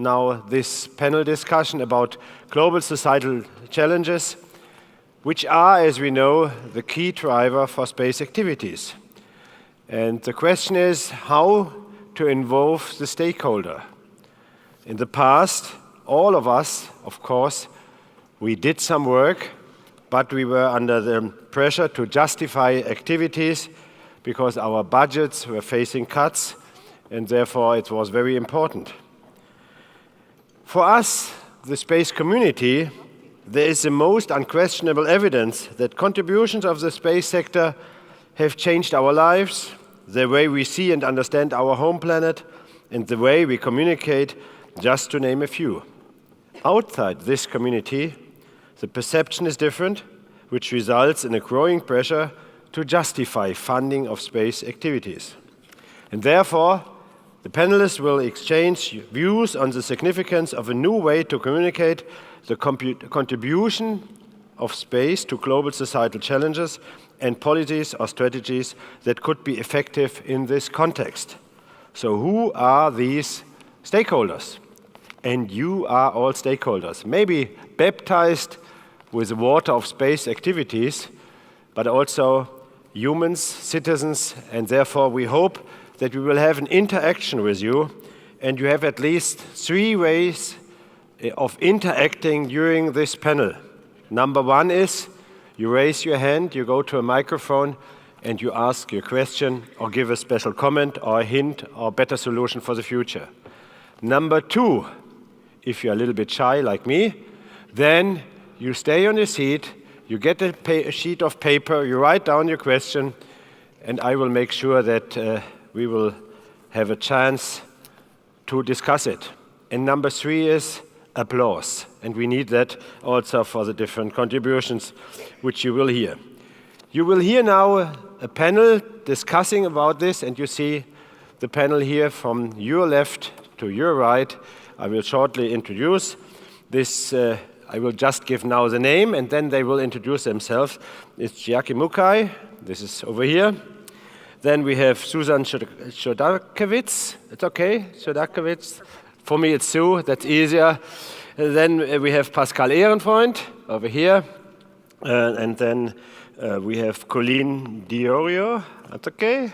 now this panel discussion about global societal challenges, which are, as we know, the key driver for space activities. And the question is how to involve the stakeholder. In the past, all of us, of course, we did some work, but we were under the pressure to justify activities because our budgets were facing cuts, and therefore it was very important. For us, the space community, there is the most unquestionable evidence that contributions of the space sector have changed our lives, the way we see and understand our home planet, and the way we communicate, just to name a few. Outside this community, the perception is different, which results in a growing pressure to justify funding of space activities. And therefore, the panelists will exchange views on the significance of a new way to communicate the contribution of space to global societal challenges and policies or strategies that could be effective in this context. So who are these stakeholders? And you are all stakeholders, maybe baptized with the water of space activities, but also humans, citizens, and therefore we hope that we will have an interaction with you, and you have at least 3 ways of interacting during this panel. Number 1 is you raise your hand, you go to a microphone, and you ask your question or give a special comment or a hint or better solution for the future. Number 2, if you're a little bit shy like me, then you stay on your seat, you get a sheet of paper, you write down your question, and I will make sure that we will have a chance to discuss it. And number 3 is applause, and we need that also for the different contributions which you will hear. You will hear now a panel discussing about this, and you see the panel here from your left to your right. I will shortly introduce this. I will just give now the name, and then they will introduce themselves. It's Chiaki Mukai. This is over here. Then we have Susan Chodakewicz. It's okay, Chodakewicz. For me, it's Sue. That's easier. And then we have Pascal Ehrenfreund over here. And then we have Colleen Diorio. That's okay?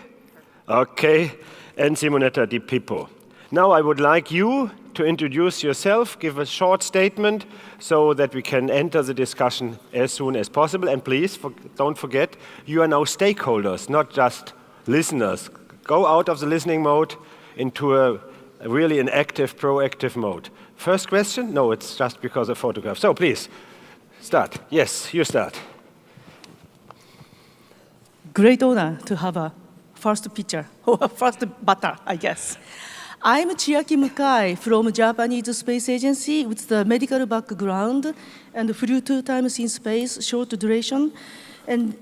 Okay. And Simonetta Di Pippo. Now I would like you to introduce yourself, give a short statement so that we can enter the discussion as soon as possible. And please, don't forget, you are now stakeholders, not just listeners. Go out of the listening mode into a really an active, proactive mode. First question? No, it's just because of photograph. So please, start. Yes, you start. Great honor to have a first picture, or first batter, I guess. I'm Chiaki Mukai from Japanese Space Agency with the medical background and flew 2 times in space, short duration. And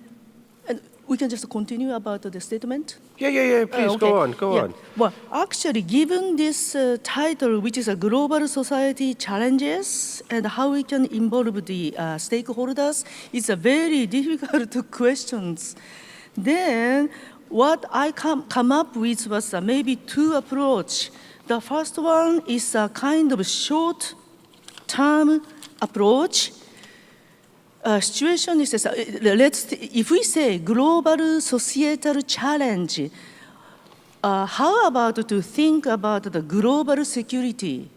we can just continue about the statement? Yeah. Please, okay. Go on. Well, actually, given this title, which is a global society challenges and how we can involve the stakeholders, it's a very difficult questions. Then, what I come up with was maybe 2 approaches. The first one is a kind of short-term approach. Situation is, if we say global societal challenge, how about to think about the global security?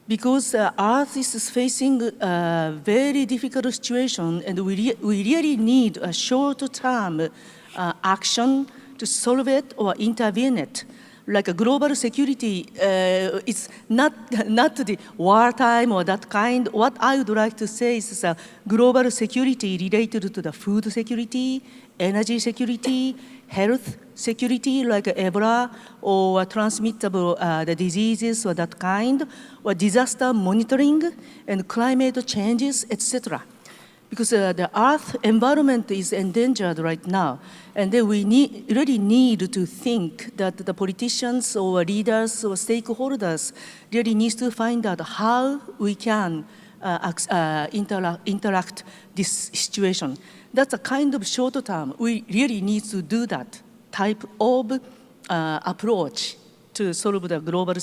Because Earth is facing a very difficult situation, and we really need a short-term action to solve it or intervene it. Like a global security, it's not the wartime or that kind. What I would like to say is global security related to the food security, energy security, health security like Ebola or transmittable the diseases or that kind, or disaster monitoring and climate changes, etc. Because the Earth environment is endangered right now, and then we really need to think that the politicians or leaders or stakeholders really need to find out how we can interact this situation. That's a kind of short term. We really need to do that type of approach to solve the global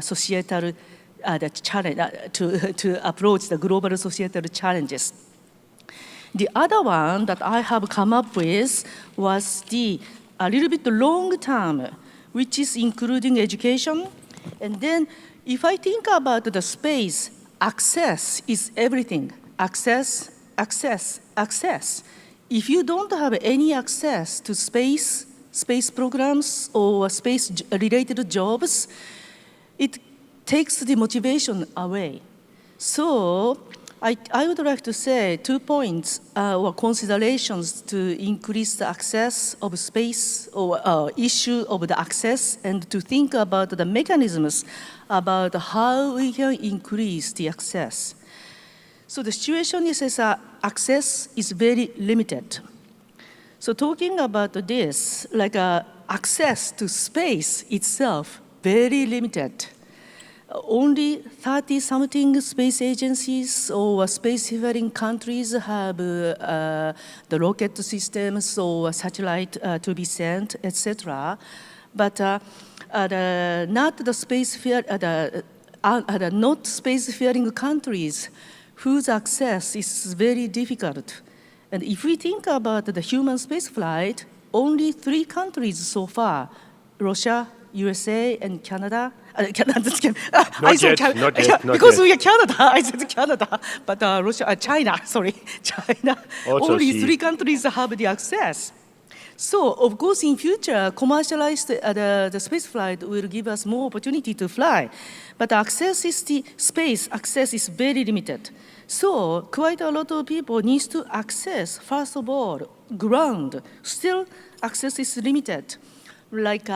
societal the challenge, to approach the global societal challenges. The other one that I have come up with was a little bit long term, which is including education. And then if I think about the space, access is everything. Access, access, access. If you don't have any access to space programs or space-related jobs, it takes the motivation away. So I would like to say 2 points or considerations to increase the access of space or issue of the access, and to think about the mechanisms about how we can increase the access. So the situation is access is very limited. So talking about this, like access to space itself, very limited. Only 30-something space agencies or space-faring countries have the rocket systems or satellite to be sent, etc. But not the not space-faring countries whose access is very difficult. And if we think about the human spaceflight, only 3 countries so far: Russia, USA, and Canada. Not yet. Because we are Canada, I said Canada, but Russia, China, sorry, China. Also only 3 countries have the access. So, of course, in future, commercialized the space flight will give us more opportunity to fly. But access is space access is very limited. So, quite a lot of people need to access, first of all, ground. Still, access is limited. Like,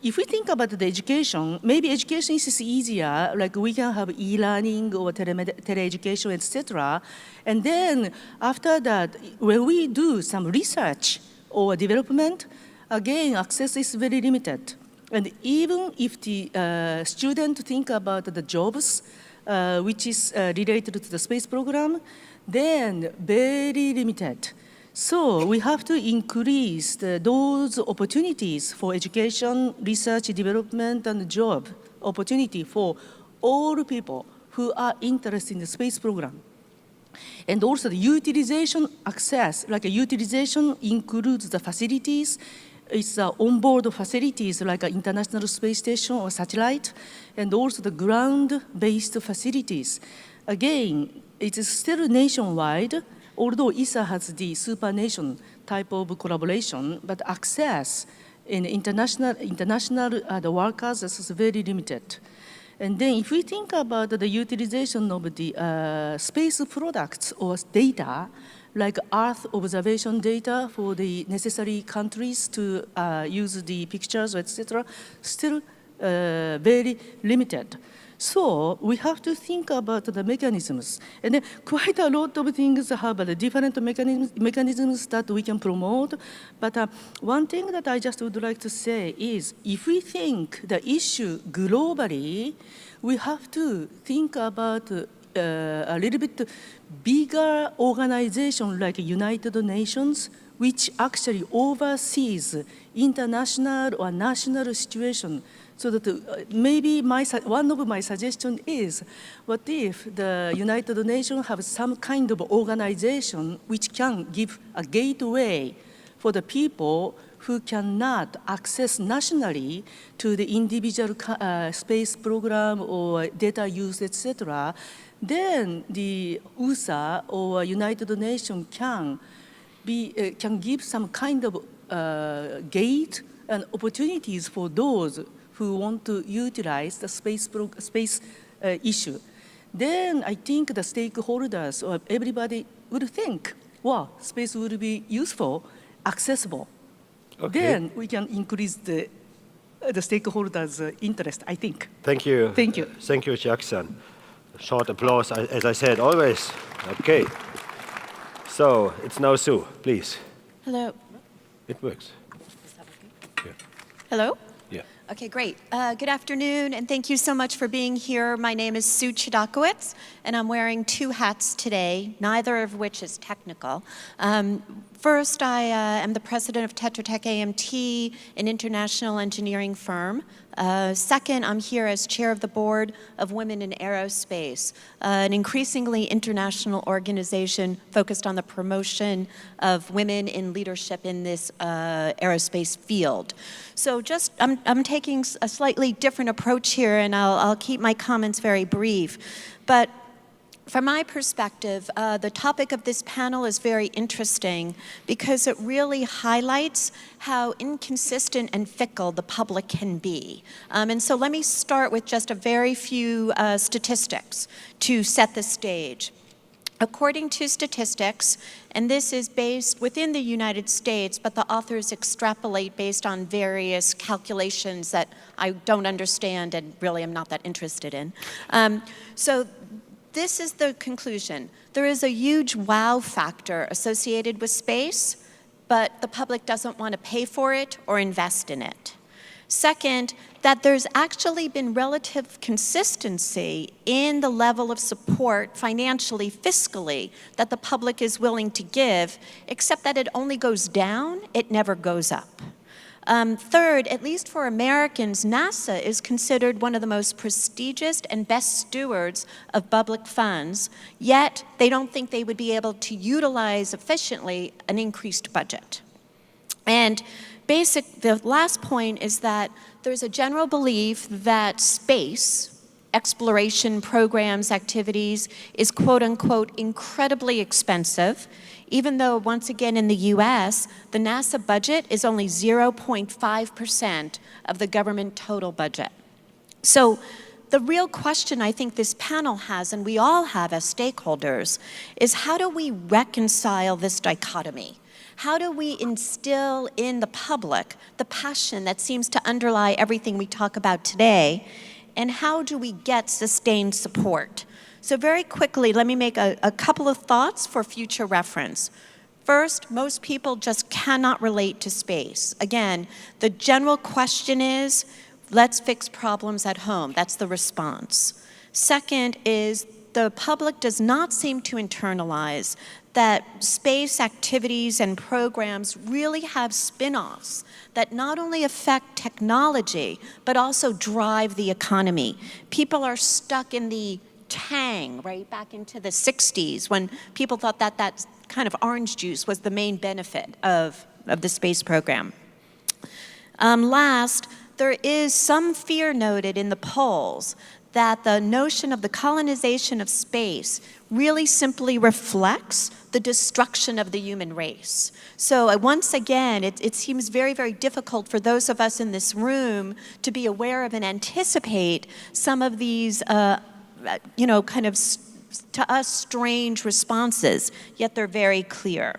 if we think about the education, maybe education is easier, like we can have e-learning or tele-education, etc. And then after that, when we do some research or development, again, access is very limited. And even if the student think about the jobs, which is related to the space program, then very limited. So we have to increase those opportunities for education, research, development, and job opportunity for all people who are interested in the space program. And also the utilization access, like a utilization includes the facilities. It's onboard facilities like an International Space Station or satellite, and also the ground-based facilities. Again, it is still nationwide, although ESA has the supernation type of collaboration, but access in international the workers is very limited. And then if we think about the utilization of the space products or data, like Earth observation data for the necessary countries to use the pictures, etc., still very limited. So we have to think about the mechanisms. And then quite a lot of things have the different mechanisms that we can promote. But one thing that I just would like to say is, if we think the issue globally, we have to think about a little bit bigger organization like United Nations, which actually oversees international or national situation. So that maybe one of my suggestions is, what if the United Nations have some kind of organization which can give a gateway for the people who cannot access nationally to the individual space program or data use, etc., then the USA or United Nations can give some kind of gate and opportunities for those who want to utilize the space issue. Then I think the stakeholders or everybody would think, wow, space would be useful, accessible. Okay. Then we can increase the stakeholders' interest, I think. Thank you. Thank you. Thank you, Jackson. Short applause, as I said, always. Okay. So it's now Sue, please. Hello. It works. Yeah. Hello? Yeah. Okay, great. Good afternoon, and thank you so much for being here. My name is Sue Chodakowicz, and I'm wearing two hats today, neither of which is technical. First, I am the president of Tetra Tech AMT, an international engineering firm. Second, I'm here as chair of the board of Women in Aerospace, an increasingly international organization focused on the promotion of women in leadership in this aerospace field. So I'm taking a slightly different approach here, and I'll keep my comments very brief. But from my perspective, the topic of this panel is very interesting because it really highlights how inconsistent and fickle the public can be. And so let me start with just a very few statistics to set the stage. According to statistics, and this is based within the United States, but the authors extrapolate based on various calculations that I don't understand and really am not that interested in. So this is the conclusion. There is a huge wow factor associated with space, but the public doesn't want to pay for it or invest in it. Second, that there's actually been relative consistency in the level of support financially, fiscally, that the public is willing to give, except that it only goes down, it never goes up. Third, at least for Americans, NASA is considered one of the most prestigious and best stewards of public funds, yet they don't think they would be able to utilize efficiently an increased budget. And the last point is that there's a general belief that space exploration programs, activities, is quote unquote incredibly expensive, even though once again in the US, the NASA budget is only 0.5% of the government total budget. So the real question I think this panel has, and we all have as stakeholders, is how do we reconcile this dichotomy? How do we instill in the public the passion that seems to underlie everything we talk about today? And how do we get sustained support? So very quickly, let me make a couple of thoughts for future reference. First, most people just cannot relate to space. Again, the general question is, let's fix problems at home. That's the response. Second is, the public does not seem to internalize that space activities and programs really have spin-offs that not only affect technology, but also drive the economy. People are stuck in the tang, right, back into the 60s when people thought that that kind of orange juice was the main benefit of the space program. Last, there is some fear noted in the polls that the notion of the colonization of space really simply reflects the destruction of the human race. So once again, it seems very, very difficult for those of us in this room to be aware of and anticipate some of these, kind of to us strange responses, yet they're very clear.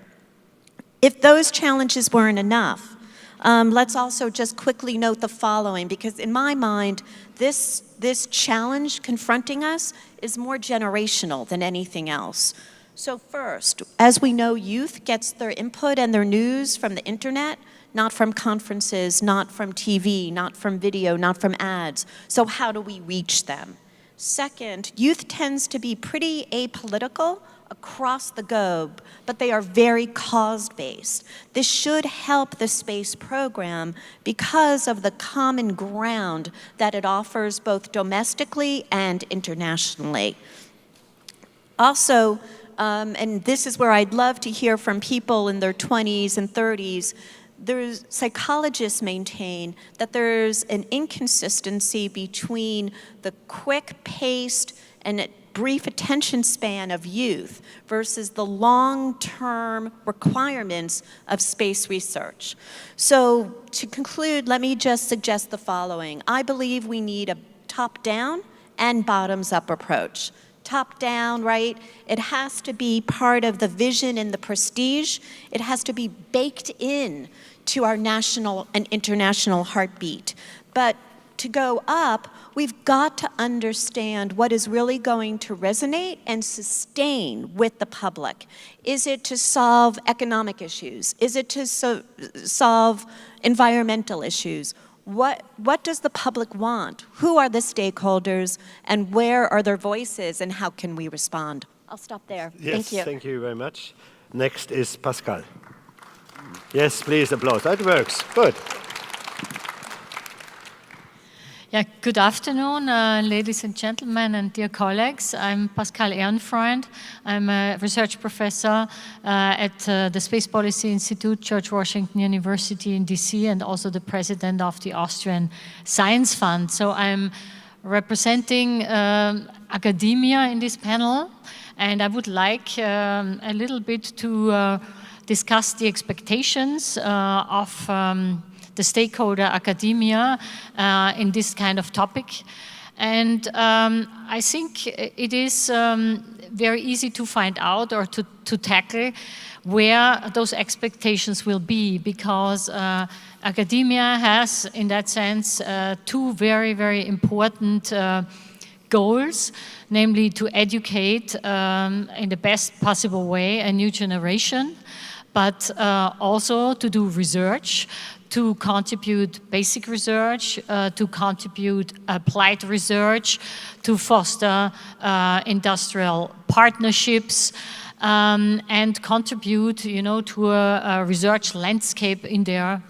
If those challenges weren't enough, let's also just quickly note the following, because in my mind, this challenge confronting us is more generational than anything else. So first, as we know, youth gets their input and their news from the internet, not from conferences, not from TV, not from video, not from ads. So how do we reach them? Second, youth tends to be pretty apolitical across the globe, but they are very cause-based. This should help the space program because of the common ground that it offers both domestically and internationally. Also, and this is where I'd love to hear from people in their 20s and 30s, psychologists maintain that there's an inconsistency between the quick-paced and brief attention span of youth versus the long-term requirements of space research. So to conclude, let me just suggest the following. I believe we need a top-down and bottoms-up approach. Top-down, right? It has to be part of the vision and the prestige. It has to be baked in to our national and international heartbeat. But to go up, we've got to understand what is really going to resonate and sustain with the public. Is it to solve economic issues? Is it to solve environmental issues? what does the public want? Who are the stakeholders, and where are their voices, and how can we respond? I'll stop there. Yes, Thank you. Thank you very much. Next is Pascal. Yes, please, applause. That works. Good. Yeah, good afternoon, ladies and gentlemen and dear colleagues. I'm Pascal Ehrenfreund. I'm a research professor at the Space Policy Institute, George Washington University in DC, and also the president of the Austrian Science Fund. So I'm representing academia in this panel, and I would like a little bit to discuss the expectations of the stakeholder academia in this kind of topic. And I think it is very easy to find out or to tackle where those expectations will be, because academia has, in that sense, two very, very important goals, namely to educate in the best possible way a new generation, but also to do research, to contribute basic research, to contribute applied research, to foster industrial partnerships, and contribute, to a research landscape in their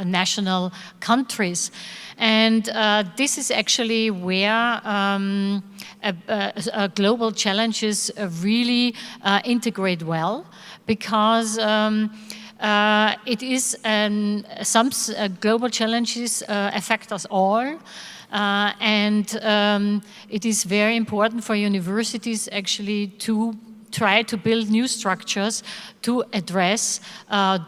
national countries. And this is actually where global challenges really integrate well, because it is some global challenges affect us all, and it is very important for universities actually to try to build new structures to address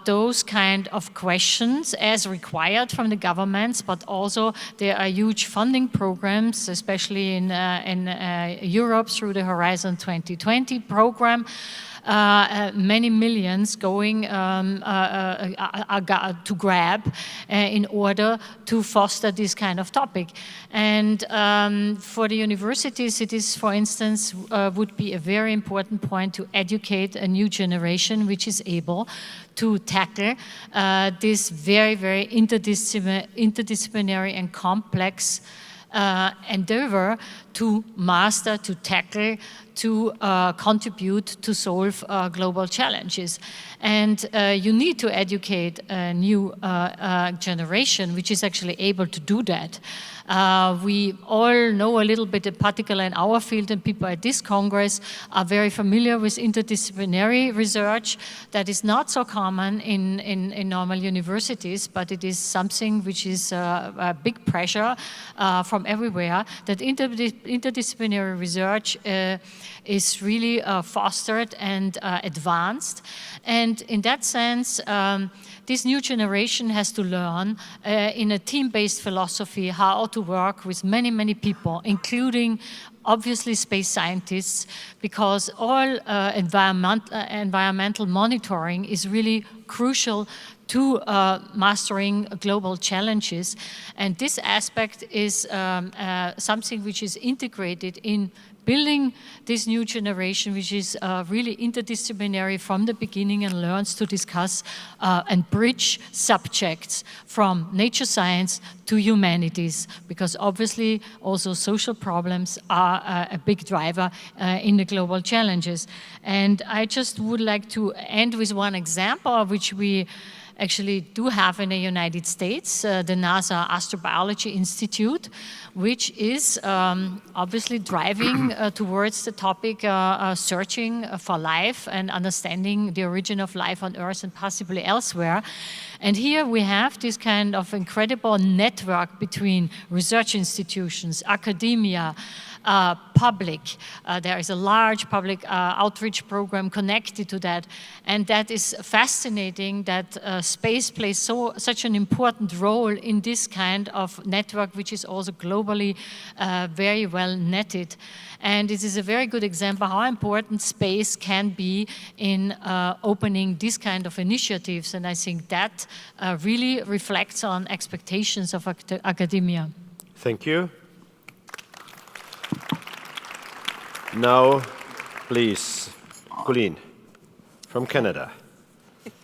those kind of questions as required from the governments, but also there are huge funding programs, especially in Europe through the Horizon 2020 program. Many millions going to grab in order to foster this kind of topic. And for the universities, it is, for instance, would be a very important point to educate a new generation which is able to tackle this very, very interdisciplinary and complex endeavor to master, to tackle, to contribute to solve global challenges. And you need to educate a new generation which is actually able to do that. We all know a little bit, particularly in our field, and people at this Congress are very familiar with interdisciplinary research. That is not so common in normal universities, but it is something which is a big pressure from everywhere, that interdisciplinary research is really fostered and advanced. And in that sense, this new generation has to learn in a team-based philosophy how to work with many, many people, including obviously space scientists, because all environmental monitoring is really crucial to mastering global challenges. And this aspect is something which is integrated in building this new generation, which is really interdisciplinary from the beginning and learns to discuss and bridge subjects from nature science to humanities, because obviously also social problems are a big driver in the global challenges. And I just would like to end with one example, which we actually do have in the United States, the NASA Astrobiology Institute, which is obviously driving towards the topic searching for life and understanding the origin of life on Earth and possibly elsewhere. And here we have this kind of incredible network between research institutions, academia, public. There is a large public outreach program connected to that, and that is fascinating that space plays such an important role in this kind of network, which is also globally very well netted. And it is a very good example how important space can be in opening this kind of initiatives, and I think that really reflects on expectations of academia. Thank you. Now, please, Colleen, from Canada.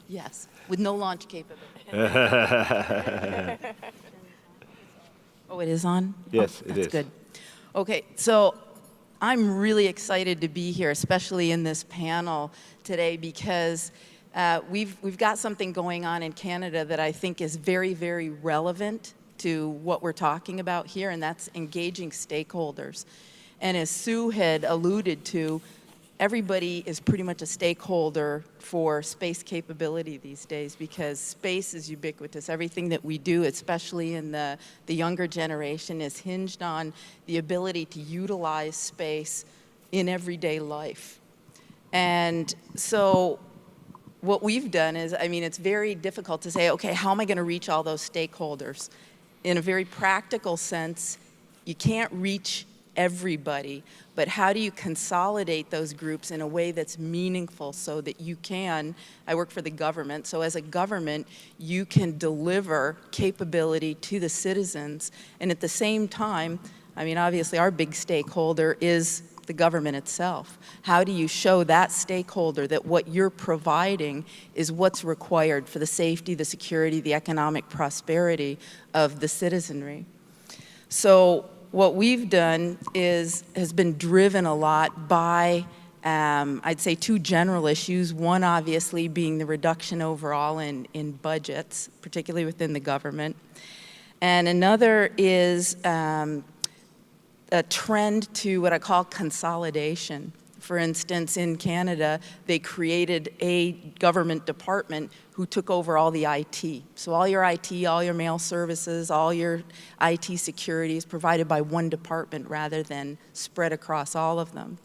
Yes, with no launch capability. Oh, it is on? Yes, oh, it that's is. Good. Okay, so I'm really excited to be here, especially in this panel today, because we've got something going on in Canada that I think is very, very relevant to what we're talking about here, and that's engaging stakeholders. And as Sue had alluded to, everybody is pretty much a stakeholder for space capability these days, because space is ubiquitous. Everything that we do, especially in the younger generation, is hinged on the ability to utilize space in everyday life. And so what we've done is, I mean, it's very difficult to say, okay, how am I going to reach all those stakeholders? In a very practical sense, you can't reach everybody, but how do you consolidate those groups in a way that's meaningful so that you can, I work for the government, so as a government, you can deliver capability to the citizens, and at the same time, I mean, obviously our big stakeholder is the government itself. How do you show that stakeholder that what you're providing is what's required for the safety, the security, the economic prosperity of the citizenry? So what we've done has been driven a lot by, I'd say, two general issues. One, obviously, being the reduction overall in budgets, particularly within the government. And another is a trend to what I call consolidation. For instance, in Canada, they created a government department who took over all the IT. So all your IT, all your mail services, all your IT security is provided by one department rather than spread across all of them.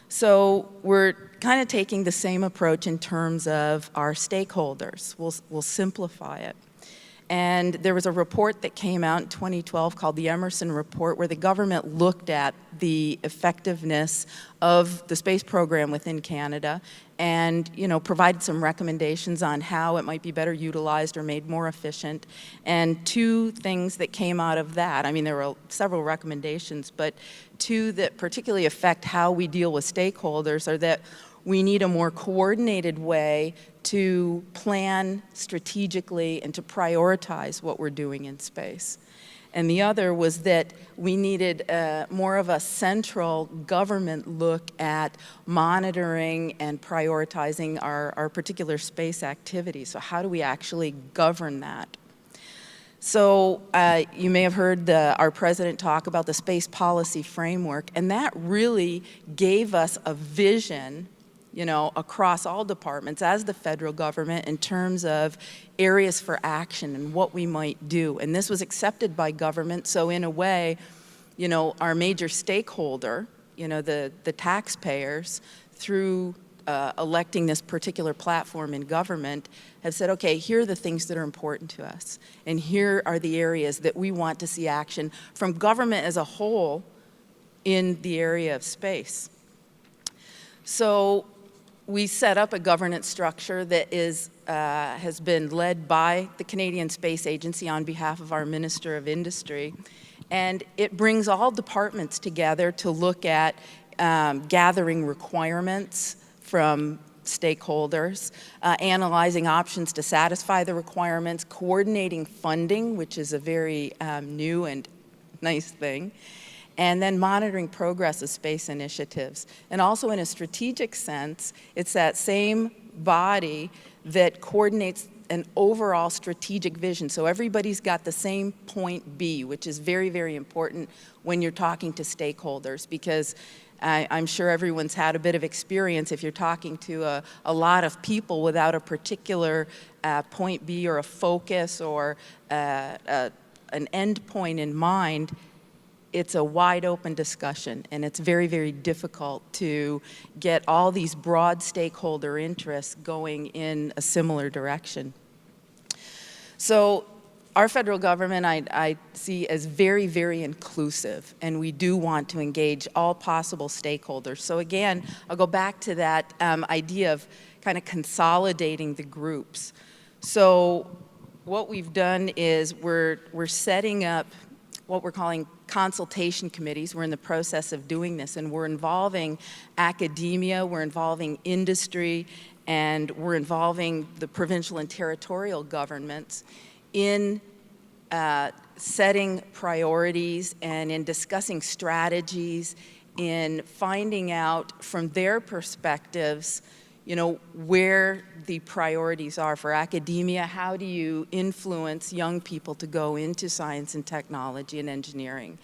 So we're kind of taking the same approach in terms of our stakeholders. We'll simplify it. And there was a report that came out in 2012 called the Emerson Report, where the government looked at the effectiveness of the space program within Canada and, you know, provided some recommendations on how it might be better utilized or made more efficient. And two things that came out of that, I mean, there were several recommendations, but two that particularly affect how we deal with stakeholders are that we need a more coordinated way to plan strategically and to prioritize what we're doing in space. And the other was that we needed more of a central government look at monitoring and prioritizing our particular space activities. So how do we actually govern that? So you may have heard our president talk about the space policy framework, and that really gave us a vision, you know, across all departments as the federal government in terms of areas for action and what we might do. And this was accepted by government, so in a way, you know, our major stakeholder, you know, the taxpayers, through electing this particular platform in government, have said, okay, here are the things that are important to us, and here are the areas that we want to see action from government as a whole in the area of space. So we set up a governance structure that has been led by the Canadian Space Agency on behalf of our Minister of Industry, and it brings all departments together to look at gathering requirements from stakeholders, analyzing options to satisfy the requirements, coordinating funding, which is a very new and nice thing, and then monitoring progress of space initiatives. And also in a strategic sense, it's that same body that coordinates an overall strategic vision. So everybody's got the same point B, which is very, very important when you're talking to stakeholders, because I'm sure everyone's had a bit of experience if you're talking to a lot of people without a particular point B or a focus or an end point in mind. It's a wide open discussion, and it's very, very difficult to get all these broad stakeholder interests going in a similar direction. So our federal government I see as very, very inclusive, and we do want to engage all possible stakeholders. So again, I'll go back to that idea of kind of consolidating the groups. So what we've done is we're setting up what we're calling consultation committees. We're in the process of doing this, and we're involving academia, we're involving industry, and we're involving the provincial and territorial governments in setting priorities and in discussing strategies, in finding out from their perspectives, you know, where the priorities are for academia. How do you influence young people to go into science and technology and engineering?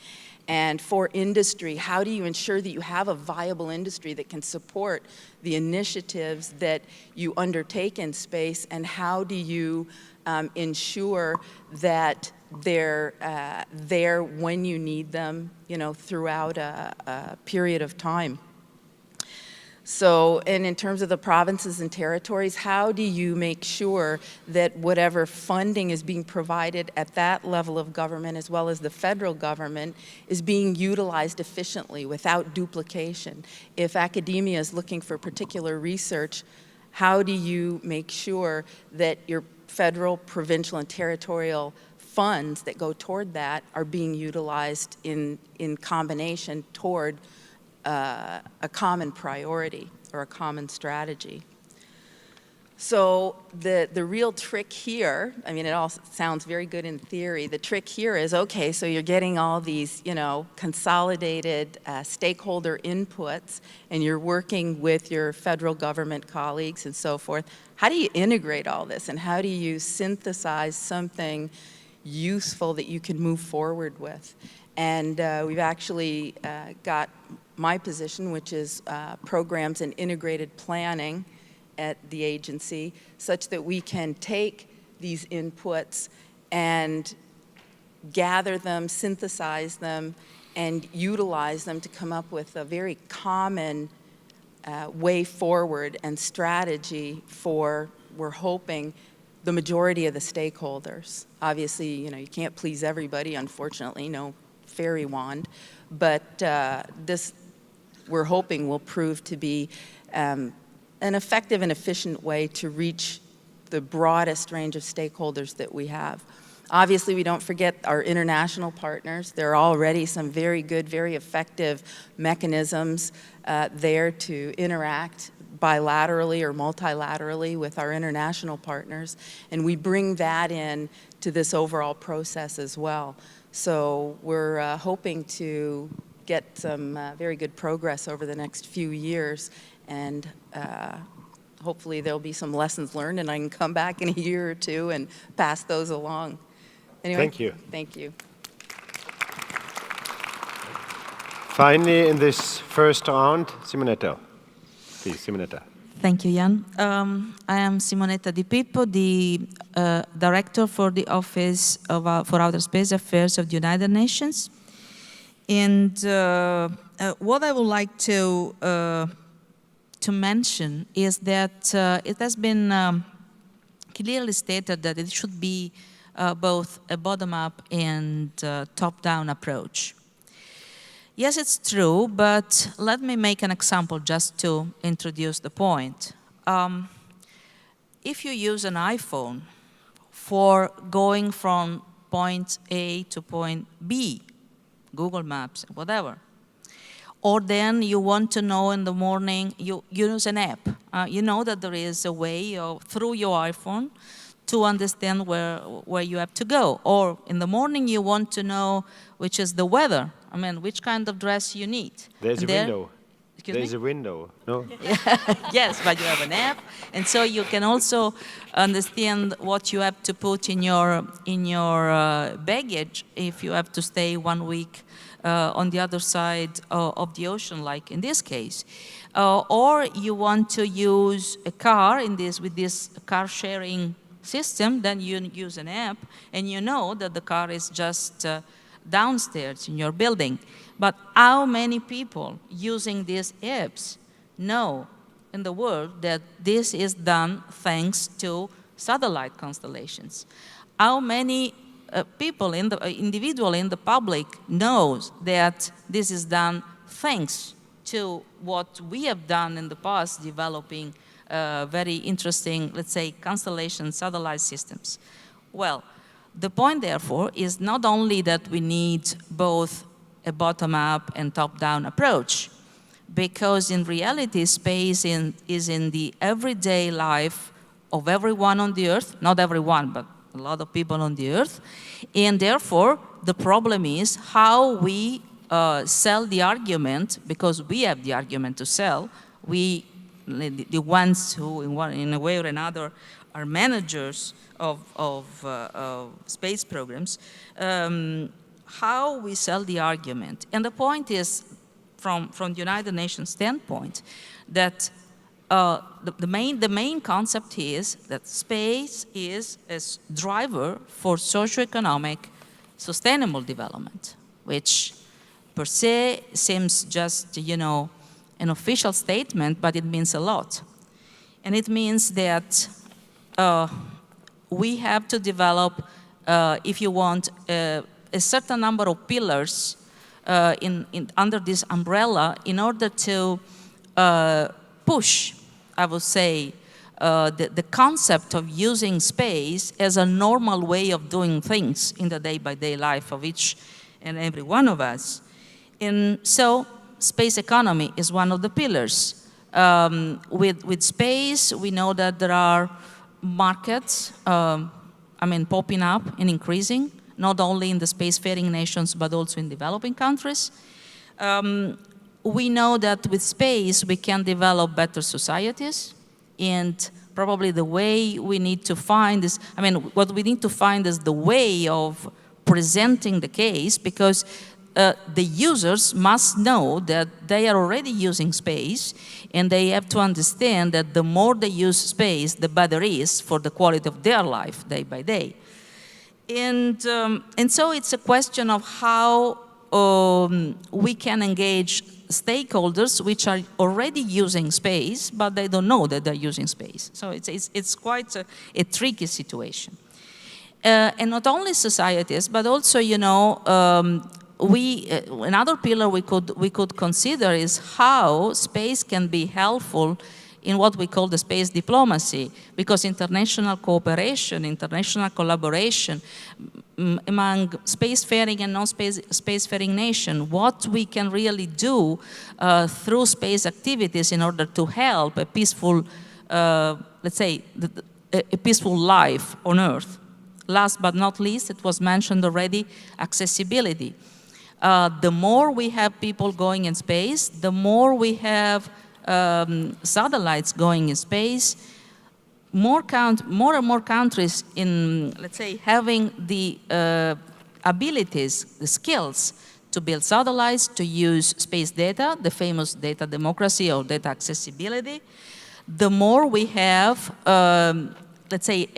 And for industry, how do you ensure that you have a viable industry that can support the initiatives that you undertake in space? And how do you ensure that they're there when you need them, you know, throughout a period of time? So, and in terms of the provinces and territories, how do you make sure that whatever funding is being provided at that level of government as well as the federal government is being utilized efficiently without duplication? If academia is looking for particular research, how do you make sure that your federal, provincial, and territorial funds that go toward that are being utilized in combination toward a common priority or a common strategy? So the real trick here, I mean, it all sounds very good in theory. The trick here is, okay, so you're getting all these, you know, consolidated stakeholder inputs, and you're working with your federal government colleagues and so forth. How do you integrate all this, and how do you synthesize something useful that you can move forward with? And we've actually got my position, which is programs and integrated planning at the agency, such that we can take these inputs and gather them, synthesize them, and utilize them to come up with a very common way forward and strategy for, we're hoping, the majority of the stakeholders. Obviously, you know, you can't please everybody, unfortunately, no fairy wand, but this, we're hoping, will prove to be an effective and efficient way to reach the broadest range of stakeholders that we have. Obviously, we don't forget our international partners. There are already some very good, very effective mechanisms there to interact bilaterally or multilaterally with our international partners, and we bring that in to this overall process as well. So we're hoping to get some very good progress over the next few years, and hopefully there'll be some lessons learned, and I can come back in a year or two and pass those along. Anyway, Thank you. Thank you. Finally, in this first round, Simonetta. Please, Simonetta. Thank you, Jan. I am Simonetta Di Pippo, the Director for the Office for Outer Space Affairs of the United Nations. And what I would like to mention is that it has been clearly stated that it should be both a bottom-up and top-down approach. Yes, it's true, but let me make an example just to introduce the point. If you use an iPhone for going from point A to point B, Google Maps, whatever, or then you want to know in the morning, you use an app. You know that there is a way through your iPhone to understand where you have to go. Or in the morning you want to know which is the weather. I mean, which kind of dress you need. There's a window. Excuse There's me? a window, no? Yes, but you have an app, and so you can also understand what you have to put in your baggage if you have to stay 1 week on the other side of the ocean, like in this case. Or you want to use a car with this car sharing system, then you use an app, and you know that the car is just downstairs in your building. But how many people using these apps know in the world that this is done thanks to satellite constellations? How many people, individual in the public, knows that this is done thanks to what we have done in the past, developing very interesting, let's say, constellation satellite systems? Well, the point, therefore, is not only that we need both a bottom-up and top-down approach, because in reality, space is in the everyday life of everyone on the Earth, not everyone, but a lot of people on the Earth. And therefore, the problem is how we sell the argument, because we have the argument to sell. We, the ones who, in a way or another, are managers of space programs, how we sell the argument. And the point is, from the United Nations standpoint, that the main concept is that space is a driver for socioeconomic sustainable development, which per se seems just, you know, an official statement, but it means a lot. And it means that we have to develop, if you want, a certain number of pillars under this umbrella in order to push, I would say, the concept of using space as a normal way of doing things in the day-by-day life of each and every one of us. And so space economy is one of the pillars. With space, we know that there are markets, popping up and increasing, not only in the spacefaring nations, but also in developing countries. We know that with space, we can develop better societies, and probably the way we need to find is, what we need to find is the way of presenting the case, because the users must know that they are already using space, and they have to understand that the more they use space, the better it is for the quality of their life day by day. And so it's a question of how we can engage stakeholders which are already using space, but they don't know that they're using space. So it's quite a tricky situation. And not only societies, but also, you know, another pillar we could consider is how space can be helpful in what we call the space diplomacy, because international cooperation, international collaboration among spacefaring and non-spacefaring nations, what we can really do through space activities in order to help a peaceful, let's say, a peaceful life on Earth. Last but not least, it was mentioned already, accessibility. The more we have people going in space, the more we have satellites going in space, more and more countries in, let's say, having the abilities, the skills to build satellites, to use space data, the famous data democracy or data accessibility, the more we have, let's say,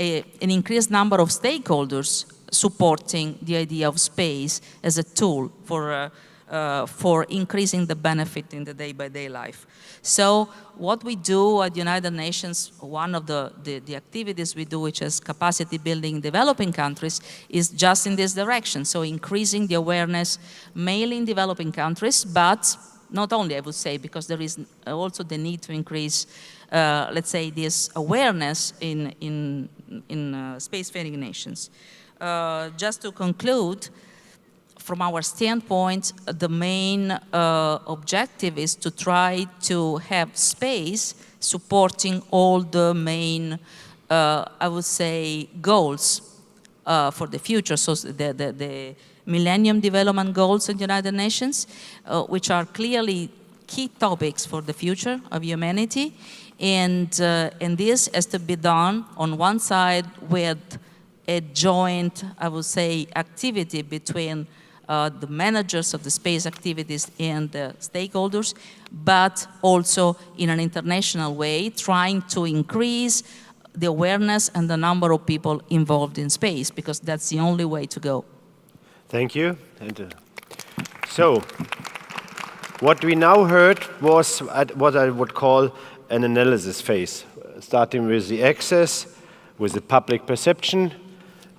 an increased number of stakeholders supporting the idea of space as a tool for increasing the benefit in the day-by-day life. So what we do at the United Nations, one of the activities we do, which is capacity building in developing countries, is just in this direction. So increasing the awareness, mainly in developing countries, but not only, I would say, because there is also the need to increase, let's say, this awareness in spacefaring nations. Just to conclude, from our standpoint, the main objective is to try to have space supporting all the main, I would say, goals for the future. So the Millennium Development Goals of the United Nations, which are clearly key topics for the future of humanity. And this has to be done on one side with a joint, I would say, activity between the managers of the space activities and the stakeholders, but also in an international way, trying to increase the awareness and the number of people involved in space, because that's the only way to go. Thank you. And, so, what we now heard was what I would call an analysis phase, starting with the access, with the public perception,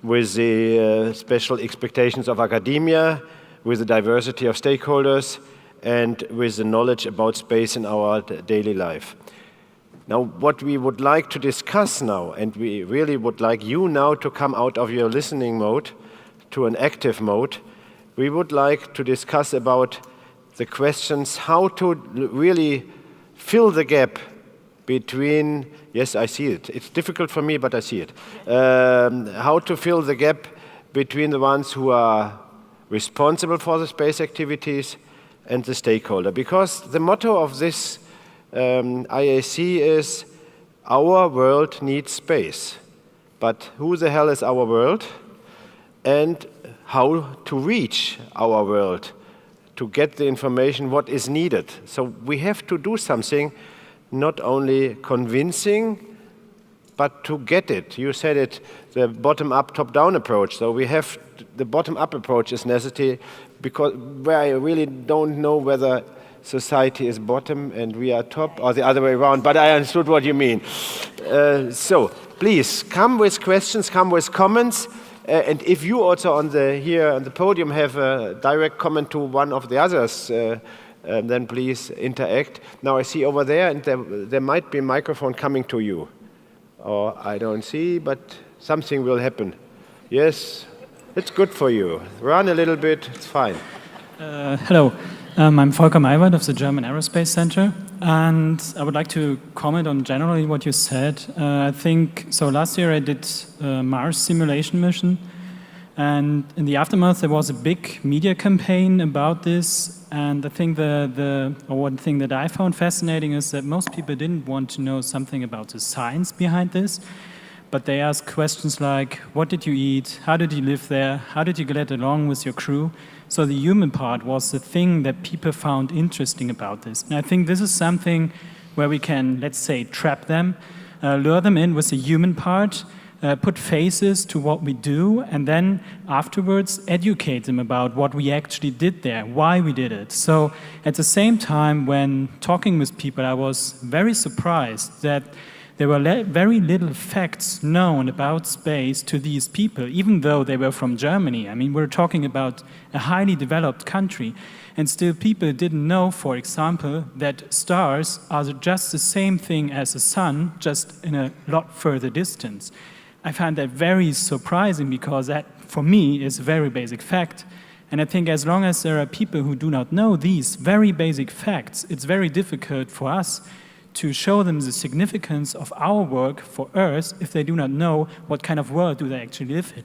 with the special expectations of academia, with the diversity of stakeholders, and with the knowledge about space in our daily life. Now, what we would like to discuss now, and we really would like you now to come out of your listening mode to an active mode, we would like to discuss about the questions how to really fill the gap between, yes, I see it. It's difficult for me, but I see it. How to fill the gap between the ones who are responsible for the space activities and the stakeholder. Because the motto of this IAC is, our world needs space. But who the hell is our world? And how to reach our world, to get the information what is needed. So we have to do something, not only convincing, but to get it. You said it, the bottom-up, top-down approach. So we have, the bottom-up approach is necessary, because where I really don't know whether society is bottom and we are top, or the other way around, but I understood what you mean. So please, come with questions, come with comments. And if you also here on the podium have a direct comment to one of the others, then please interact. Now I see over there, and there might be a microphone coming to you. Or I don't see, but something will happen. Yes, it's good for you. Run a little bit, it's fine. Hello, I'm Volker Maywald of the German Aerospace Center, and I would like to comment on generally what you said. I think, so last year I did a Mars simulation mission, and in the aftermath there was a big media campaign about this, and I think one thing that I found fascinating is that most people didn't want to know something about the science behind this, but they asked questions like, what did you eat? How did you live there? How did you get along with your crew? So the human part was the thing that people found interesting about this. And I think this is something where we can, let's say, trap them, lure them in with the human part, put faces to what we do, and then afterwards educate them about what we actually did there, why we did it. So at the same time, when talking with people, I was very surprised that there were very little facts known about space to these people, even though they were from Germany. I mean, we're talking about a highly developed country, and still people didn't know, for example, that stars are just the same thing as the sun, just in a lot further distance. I find that very surprising, because that, for me, is a very basic fact. And I think as long as there are people who do not know these very basic facts, it's very difficult for us to show them the significance of our work for Earth if they do not know what kind of world do they actually live in.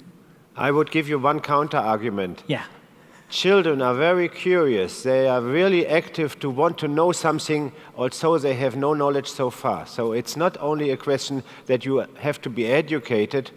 I would give you one counter-argument. Yeah. Children are very curious. They are really active to want to know something, although they have no knowledge so far. So it's not only a question that you have to be educated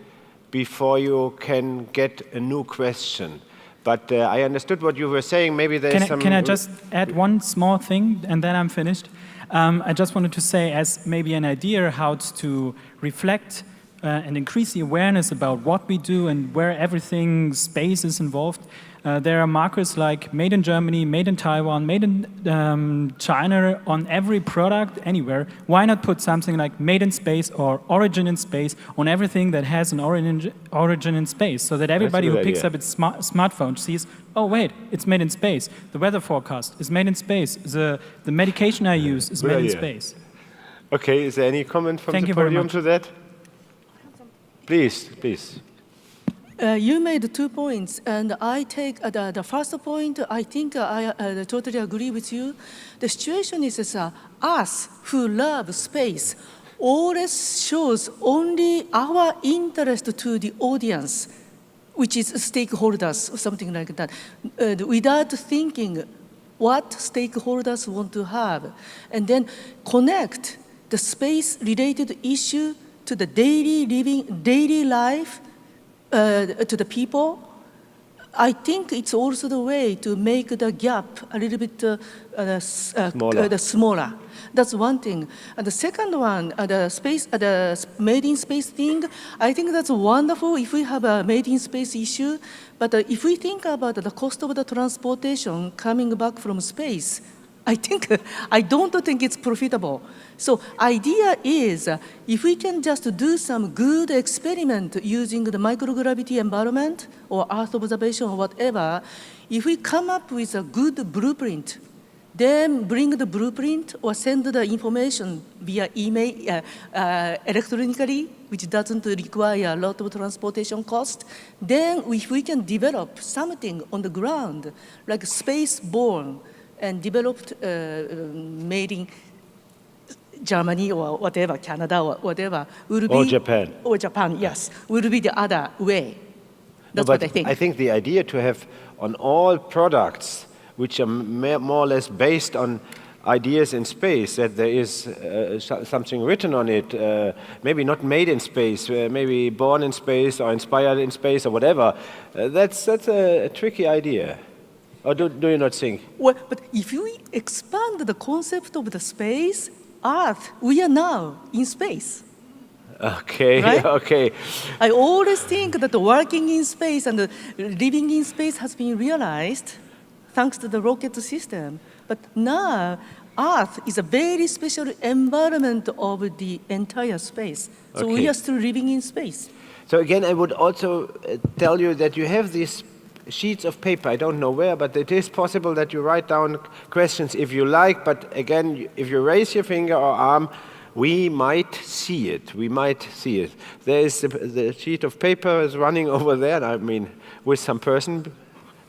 before you can get a new question. But I understood what you were saying. Maybe there's some... Can I just add one small thing, and then I'm finished? I just wanted to say, as maybe an idea how to reflect and increase the awareness about what we do and where everything, space is involved. There are markers like made in Germany, made in Taiwan, made in China on every product anywhere. Why not put something like made in space or origin in space on everything that has an origin in space, so that everybody who picks up its smartphone sees, oh wait, it's made in space. The weather forecast is made in space. The medication I use is made in space. Okay, is there any comment from the podium to that? Please, please. You made 2 points, and I take the first point. I think I totally agree with you. The situation is us who love space always shows only our interest to the audience, which is stakeholders or something like that, without thinking what stakeholders want to have, and then connect the space-related issue to the daily life, to the people. I think it's also the way to make the gap a little bit smaller. That's one thing. And the second one, the made in space thing, I think that's wonderful if we have a made in space issue. But if we think about the cost of the transportation coming back from space, I don't think it's profitable. So idea is, if we can just do some good experiment using the microgravity environment or Earth observation or whatever, if we come up with a good blueprint, then bring the blueprint or send the information via email, electronically, which doesn't require a lot of transportation cost, then if we can develop something on the ground, like space-borne, and developed made in Germany or whatever, Canada or whatever, will be... Or Japan. Or Japan, yes, will be the other way. That's No, what I think. I think the idea to have on all products, which are more or less based on ideas in space, that there is something written on it, maybe not made in space, maybe born in space or inspired in space or whatever, that's a tricky idea. Or do you not think? Well, but if we expand the concept of the space, Earth, we are now in space. Okay, Right? okay. I always think that working in space and living in space has been realized thanks to the rocket system. But now, Earth is a very special environment of the entire space. So we Okay. are still living in space. So again, I would also tell you that you have these sheets of paper, I don't know where, but it is possible that you write down questions if you like, but again, if you raise your finger or arm, we might see it. We might see it. There is the sheet of paper is running over there, I mean, with some person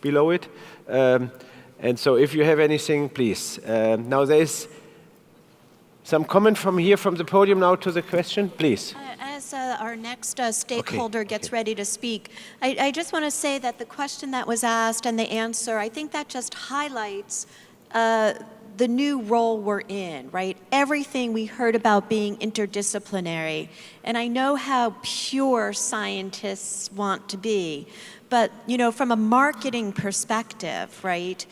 below it. And so if you have anything, please. Now there's some comment from here, from the podium now to the question, please. As our next stakeholder gets ready to speak, I just want to say that the question that was asked and the answer, I think that just highlights the new role we're in, right? Everything we heard about being interdisciplinary. And I know how pure scientists want to be, but you know, from a marketing perspective, right?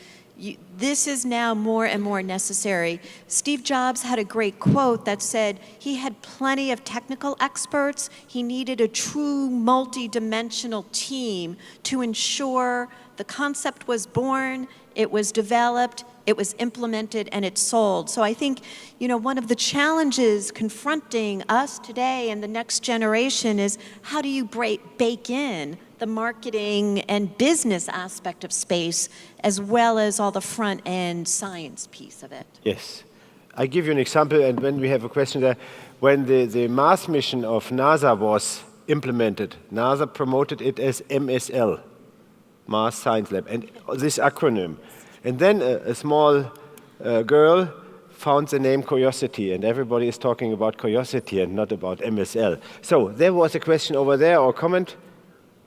This is now more and more necessary. Steve Jobs had a great quote that said he had plenty of technical experts. He needed a true multi-dimensional team to ensure the concept was born, it was developed, it was implemented, and it's sold. So I think, you know, one of the challenges confronting us today and the next generation is how do you bake in the marketing and business aspect of space, as well as all the front-end science piece of it. Yes. I give you an example, and when we have a question there, when the Mars mission of NASA was implemented, NASA promoted it as MSL, Mars Science Lab, and this acronym. And then a small girl found the name Curiosity, and everybody is talking about Curiosity and not about MSL. So there was a question over there, or comment?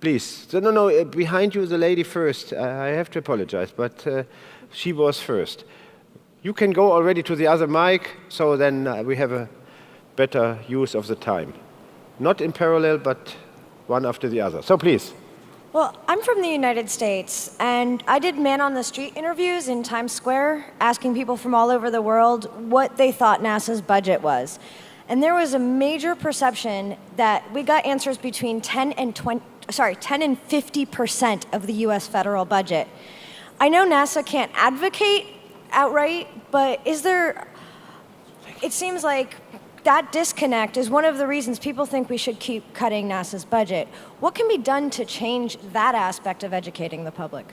Please. So, no, behind you, the lady first. I have to apologize, but she was first. You can go already to the other mic, so then we have a better use of the time. Not in parallel, but one after the other. So please. Well, I'm from the United States, and I did man-on-the-street interviews in Times Square, asking people from all over the world what they thought NASA's budget was. And there was a major perception that we got answers between 10 and 50% of the US federal budget. I know NASA can't advocate outright, but it seems like that disconnect is one of the reasons people think we should keep cutting NASA's budget. What can be done to change that aspect of educating the public?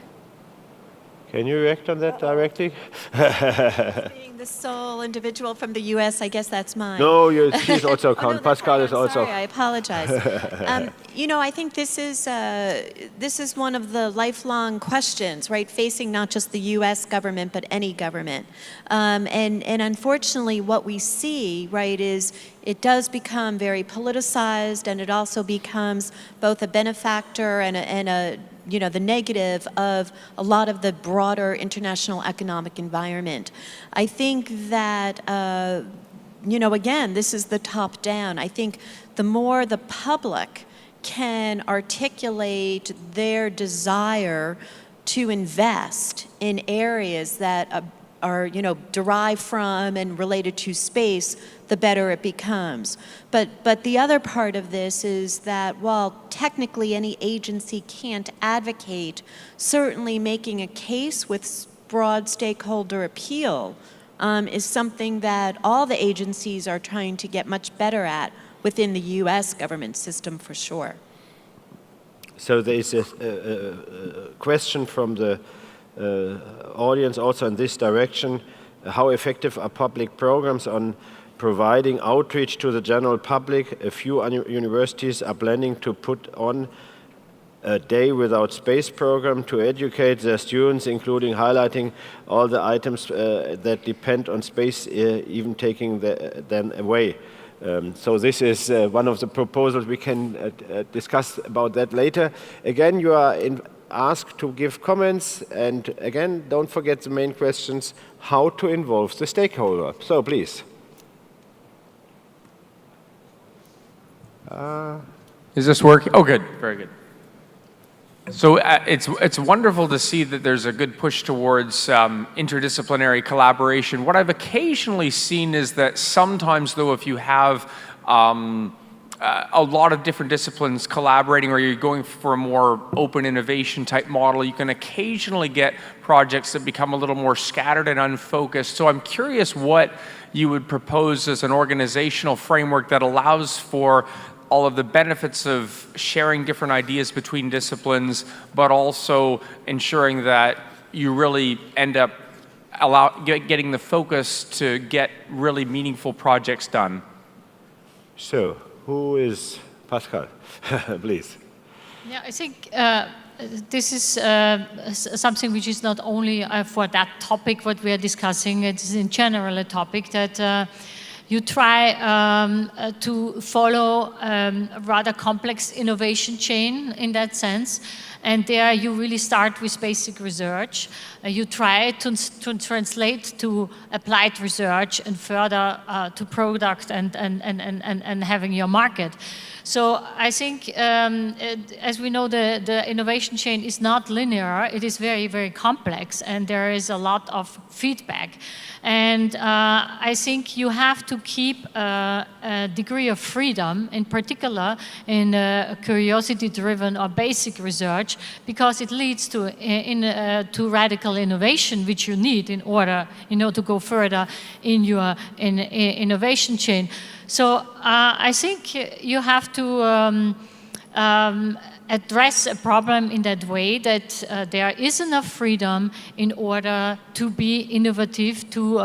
Can you react on that directly? Being the sole individual from the U.S., I guess that's mine. No, she's also Oh, no, Pascal is I'm also. sorry, I apologize. You know, I think this is one of the lifelong questions, right, facing not just the U.S. government, but any government. And unfortunately, what we see, right, is it does become very politicized, and it also becomes both a benefactor and a you know, the negative of a lot of the broader international economic environment. I think that, you know, again, this is the top down. I think the more the public can articulate their desire to invest in areas that are, you know, derived from and related to space, the better it becomes. But the other part of this is that while technically any agency can't advocate, certainly making a case with broad stakeholder appeal is something that all the agencies are trying to get much better at within the US government system for sure. So there is a question from the audience also in this direction. How effective are public programs on providing outreach to the general public? A few universities are planning to put on a Day Without Space program to educate their students, including highlighting all the items that depend on space, even taking them away. So this is one of the proposals. We can discuss about that later. Again, you are asked to give comments, and again, don't forget the main questions, how to involve the stakeholder. So please. Is this working? Oh, good, very good. So it's wonderful to see that there's a good push towards interdisciplinary collaboration. What I've occasionally seen is that sometimes, though, if you have a lot of different disciplines collaborating, or you're going for a more open innovation type model, you can occasionally get projects that become a little more scattered and unfocused. So I'm curious what you would propose as an organizational framework that allows for all of the benefits of sharing different ideas between disciplines, but also ensuring that you really end up getting the focus to get really meaningful projects done. So, who is Pascal? Please. Yeah, I think this is something which is not only for that topic what we are discussing, it is in general a topic that you try to follow a rather complex innovation chain in that sense. And there you really start with basic research. You try to translate to applied research and further to product and having your market. So I think, as we know, the innovation chain is not linear. It is very, very complex, and there is a lot of feedback. And I think you have to keep a degree of freedom, in particular in curiosity-driven or basic research, because it leads to radical innovation, which you need in order, to go further in your innovation chain. So I think you have to address a problem in that way, that there is enough freedom in order to be innovative, to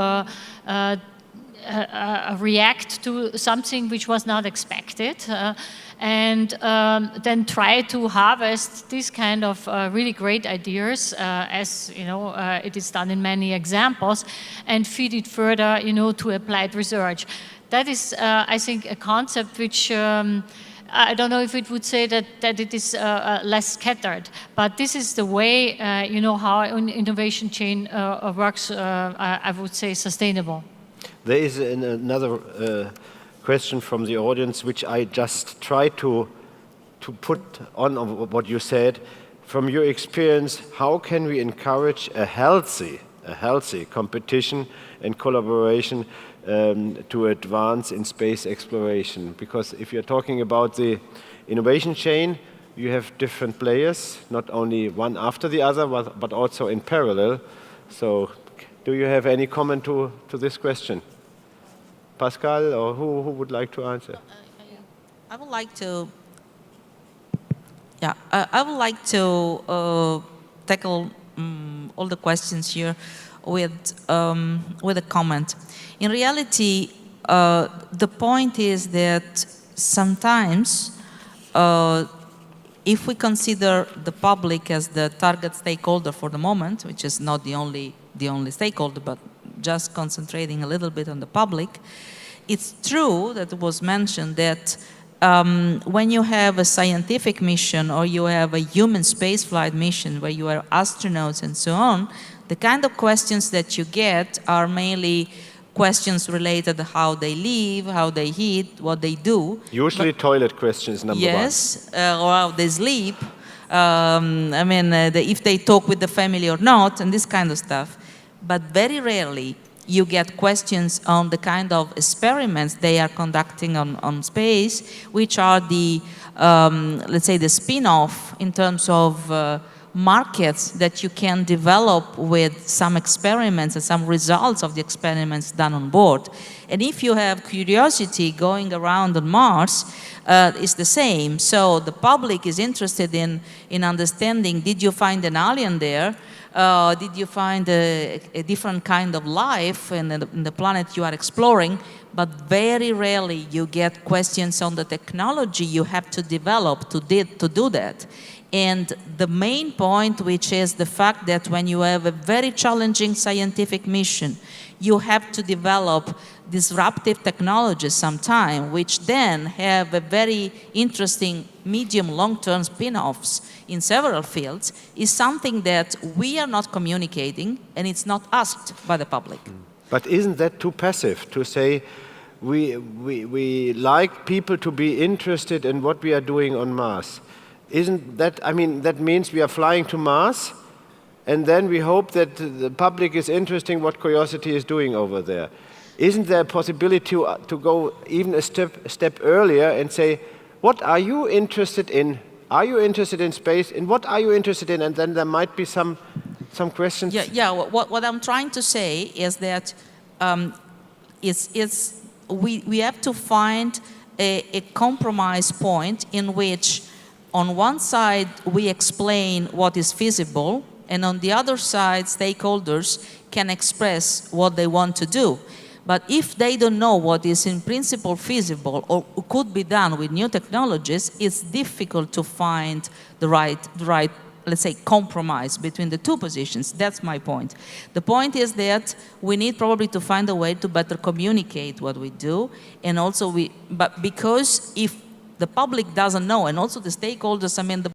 react to something which was not expected, and then try to harvest these kind of really great ideas, as it is done in many examples, and feed it further, to applied research. That is, I think, a concept which I don't know if it would say that it is less scattered, but this is the way, how an innovation chain works, I would say, sustainable. There is another question from the audience, which I just try to put on what you said. From your experience, how can we encourage a healthy competition and collaboration to advance in space exploration? Because if you're talking about the innovation chain, you have different players, not only one after the other, but also in parallel. So do you have any comment to this question? Pascal, or who would like to answer? I would like to, I would like to tackle all the questions here with a comment. In reality, the point is that sometimes, if we consider the public as the target stakeholder for the moment, which is not the only stakeholder, but just concentrating a little bit on the public, it's true that it was mentioned that when you have a scientific mission or you have a human spaceflight mission where you are astronauts and so on, the kind of questions that you get are mainly questions related to how they live, how they eat, what they do. Usually toilet questions, number one. Yes, or how they sleep. If they talk with the family or not, and this kind of stuff. But very rarely you get questions on the kind of experiments they are conducting on space, which are the, let's say, the spin-off in terms of markets that you can develop with some experiments and some results of the experiments done on board. And if you have curiosity going around on Mars, it's the same. So the public is interested in understanding, did you find an alien there? Did you find a different kind of life in the planet you are exploring? But very rarely you get questions on the technology you have to develop to do that. And the main point, which is the fact that when you have a very challenging scientific mission, you have to develop disruptive technologies sometime, which then have a very interesting medium long-term spin-offs in several fields, is something that we are not communicating, and it's not asked by the public. But isn't that too passive to say we like people to be interested in what we are doing on Mars? Isn't that, I mean, that means we are flying to Mars, and then we hope that the public is interested in what Curiosity is doing over there. Isn't there a possibility to go even a step earlier and say, what are you interested in? Are you interested in space? And what are you interested in? And then there might be some questions. Yeah. What I'm trying to say is that we have to find a compromise point in which, on one side, we explain what is feasible, and on the other side, stakeholders can express what they want to do. But if they don't know what is in principle feasible or could be done with new technologies, it's difficult to find the right, let's say, compromise between the two positions. That's my point. The point is that we need probably to find a way to better communicate what we do, and also but because if the public doesn't know, and also the stakeholders, I mean, the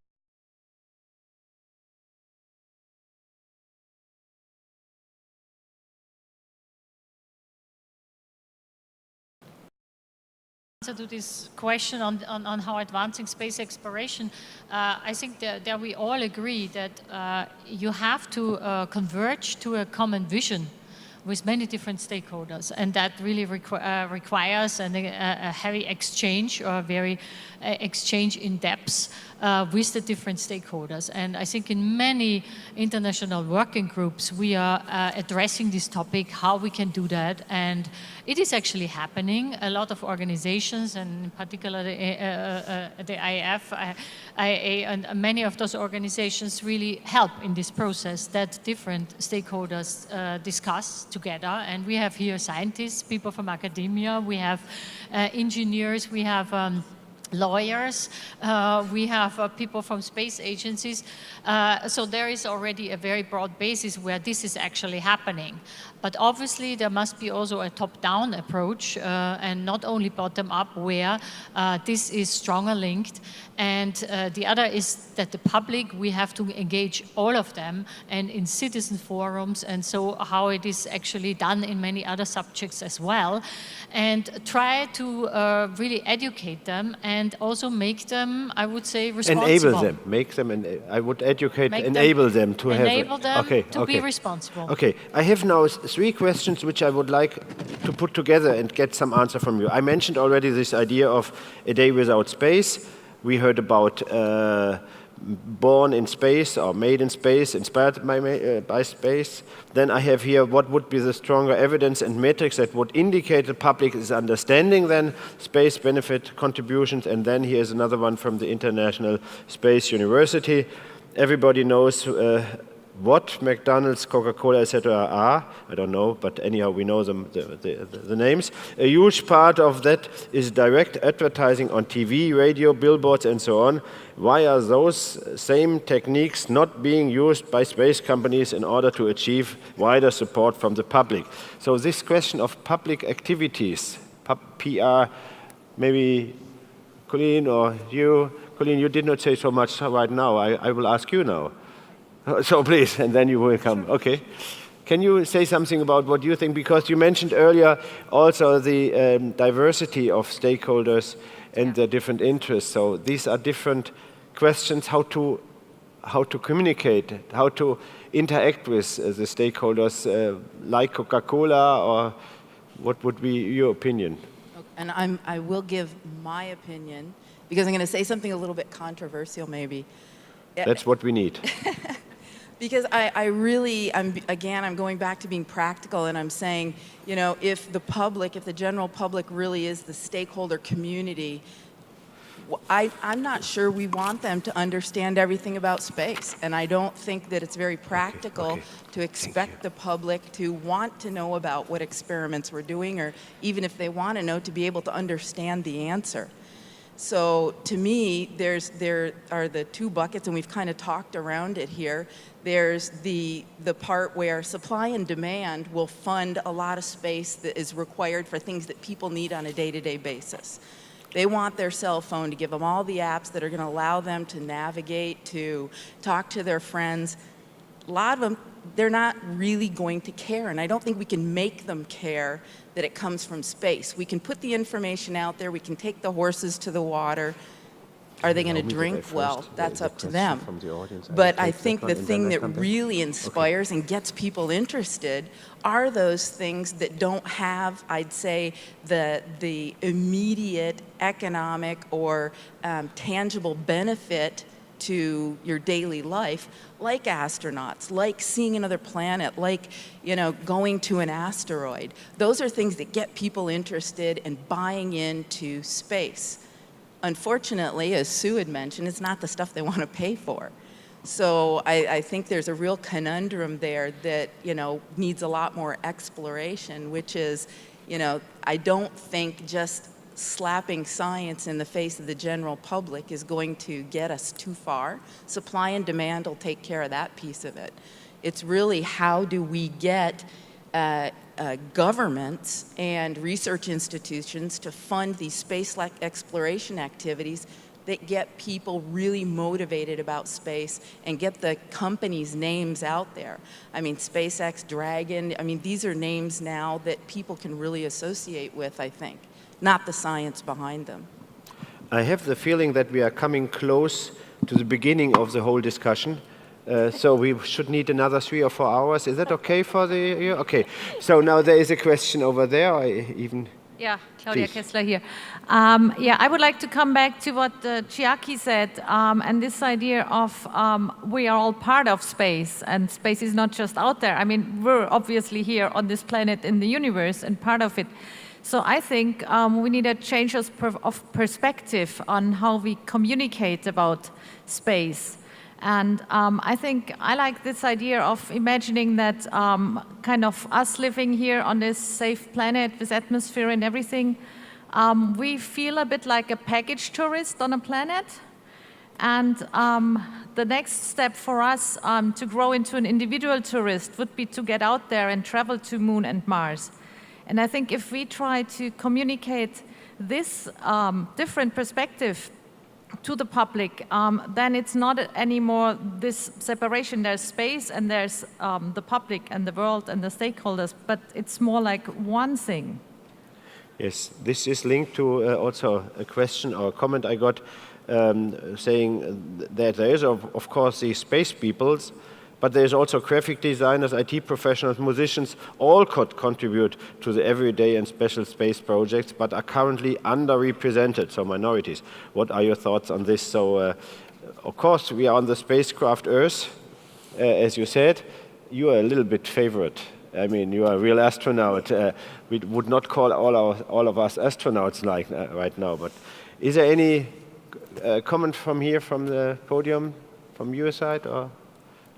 answer to this question on how advancing space exploration, I think that we all agree that you have to converge to a common vision with many different stakeholders, and that really requires a heavy exchange, or a very exchange in depth with the different stakeholders. And I think in many international working groups we are addressing this topic, how we can do that, and it is actually happening. A lot of organizations, and in particular the IAF, IAA, and many of those organizations really help in this process, that different stakeholders discuss together. And we have here scientists, people from academia, we have engineers, we have lawyers, we have people from space agencies. So there is already a very broad basis where this is actually happening. But obviously there must be also a top-down approach and not only bottom-up, where this is stronger linked. And the other is that the public, we have to engage all of them, and in citizen forums, and so how it is actually done in many other subjects as well, and try to really educate them and also make them, I would say, responsible. Enable them, make them, and I would educate, enable them to have. Enable them to be responsible. Okay, I have now 3 questions which I would like to put together and get some answer from you. I mentioned already this idea of a day without space. We heard about born in space, or made in space, inspired by space. Then I have here what would be the stronger evidence and metrics that would indicate the public is understanding then space benefit contributions. And then here's another one from the International Space University. Everybody knows what McDonald's, Coca-Cola, etc. are. I don't know, but anyhow, we know them, the names. A huge part of that is direct advertising on TV, radio, billboards, and so on. Why are those same techniques not being used by space companies in order to achieve wider support from the public? So this question of public activities, PR, maybe Colleen or you. Colleen, you did not say so much right now. I will ask you now. So please, and then you will come. Okay. Can you say something about what you think? Because you mentioned earlier also the diversity of stakeholders and the different interests. So these are different questions, how to communicate, how to interact with the stakeholders, like Coca-Cola, or what would be your opinion? And I will give my opinion, because I'm going to say something a little bit controversial maybe. That's what we need. Because I'm going back to being practical, and I'm saying, you know, if the general public really is the stakeholder community, I'm not sure we want them to understand everything about space. And I don't think that it's very practical to expect the public to want to know about what experiments we're doing, or even if they want to know, to be able to understand the answer. So to me, there are the two buckets, and we've kind of talked around it here. There's the part where supply and demand will fund a lot of space that is required for things that people need on a day-to-day basis. They want their cell phone to give them all the apps that are going to allow them to navigate, to talk to their friends. A lot of them, they're not really going to care, and I don't think we can make them care that it comes from space. We can put the information out there, we can take the horses to the water. Are they going to drink? Well, that's up to them. But I think the thing that really inspires and gets people interested are those things that don't have, I'd say, the immediate economic or tangible benefit to your daily life, like astronauts, like seeing another planet, like, you know, going to an asteroid. Those are things that get people interested in buying into space. Unfortunately, as Sue had mentioned, it's not the stuff they want to pay for. So I think there's a real conundrum there that, you know, needs a lot more exploration, which is, you know, I don't think just slapping science in the face of the general public is going to get us too far. Supply and demand will take care of that piece of it. It's really, how do we get governments and research institutions to fund these space-like exploration activities that get people really motivated about space and get the companies' names out there. I mean, SpaceX, Dragon, I mean, these are names now that people can really associate with, I think, not the science behind them. I have the feeling that we are coming close to the beginning of the whole discussion. So we should need another 3 or 4 hours. Is that okay for the? Okay. So now there is a question over there. Yeah, Claudia Please. Kessler here. I would like to come back to what Chiaki said, and this idea of we are all part of space, and space is not just out there. I mean, we're obviously here on this planet in the universe and part of it. So I think we need a change of perspective on how we communicate about space. And I think I like this idea of imagining that kind of us living here on this safe planet with atmosphere and everything, we feel a bit like a package tourist on a planet. And the next step for us to grow into an individual tourist would be to get out there and travel to Moon and Mars. And I think if we try to communicate this different perspective to the public, then it's not anymore this separation. There's space and there's the public and the world and the stakeholders, but it's more like one thing. Yes, this is linked to also a question or a comment I got saying that there is, of course, the space peoples, but there's also graphic designers, IT professionals, musicians, all could contribute to the everyday and special space projects, but are currently underrepresented, so minorities. What are your thoughts on this? So, of course, we are on the spacecraft Earth, as you said. You are a little bit favorite. I mean, you are a real astronaut. We would not call all of us astronauts like right now, but is there any comment from here, from the podium, from your side, or?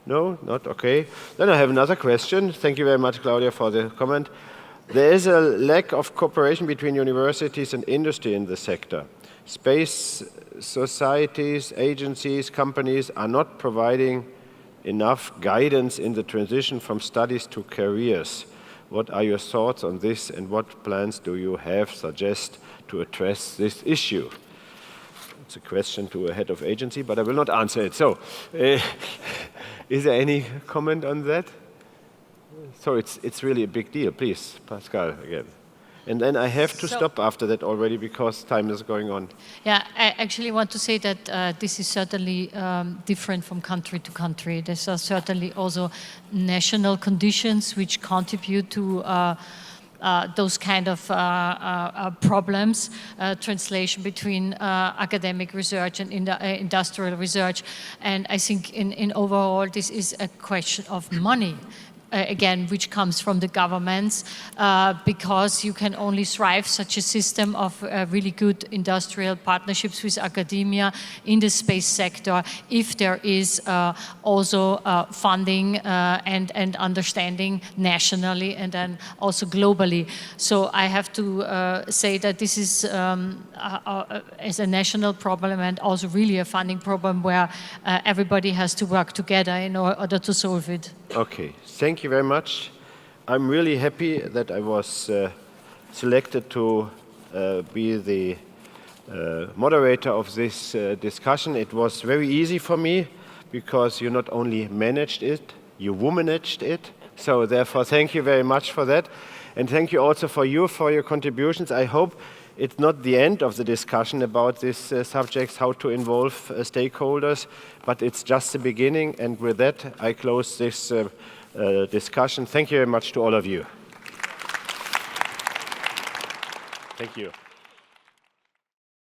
No, not okay. Then I have another question. Thank you very much, Claudia, for the comment. There is a lack of cooperation between universities and industry in the sector. Space societies, agencies, companies are not providing enough guidance in the transition from studies to careers. What are your thoughts on this, and what plans do you suggest to address this issue? It's a question to a head of agency, but I will not answer it. So, is there any comment on that? So it's really a big deal. Please, Pascal, again. And then I have to stop after that already because time is going on. Yeah, I actually want to say that this is certainly different from country to country. There are certainly also national conditions which contribute to those kind of problems, translation between academic research and industrial research. And I think in overall, this is a question of money. Again, which comes from the governments, because you can only thrive such a system of really good industrial partnerships with academia in the space sector if there is also funding and understanding nationally and then also globally. So I have to say that this is as a national problem and also really a funding problem where everybody has to work together in order to solve it. Okay, thank you very much. I'm really happy that I was selected to be the moderator of this discussion. It was very easy for me because you not only managed it, you womanaged it. So therefore, thank you very much for that. And thank you also for your contributions. I hope it's not the end of the discussion about these subjects, how to involve stakeholders, but it's just the beginning. And with that, I close this discussion. Thank you very much to all of you. Thank you.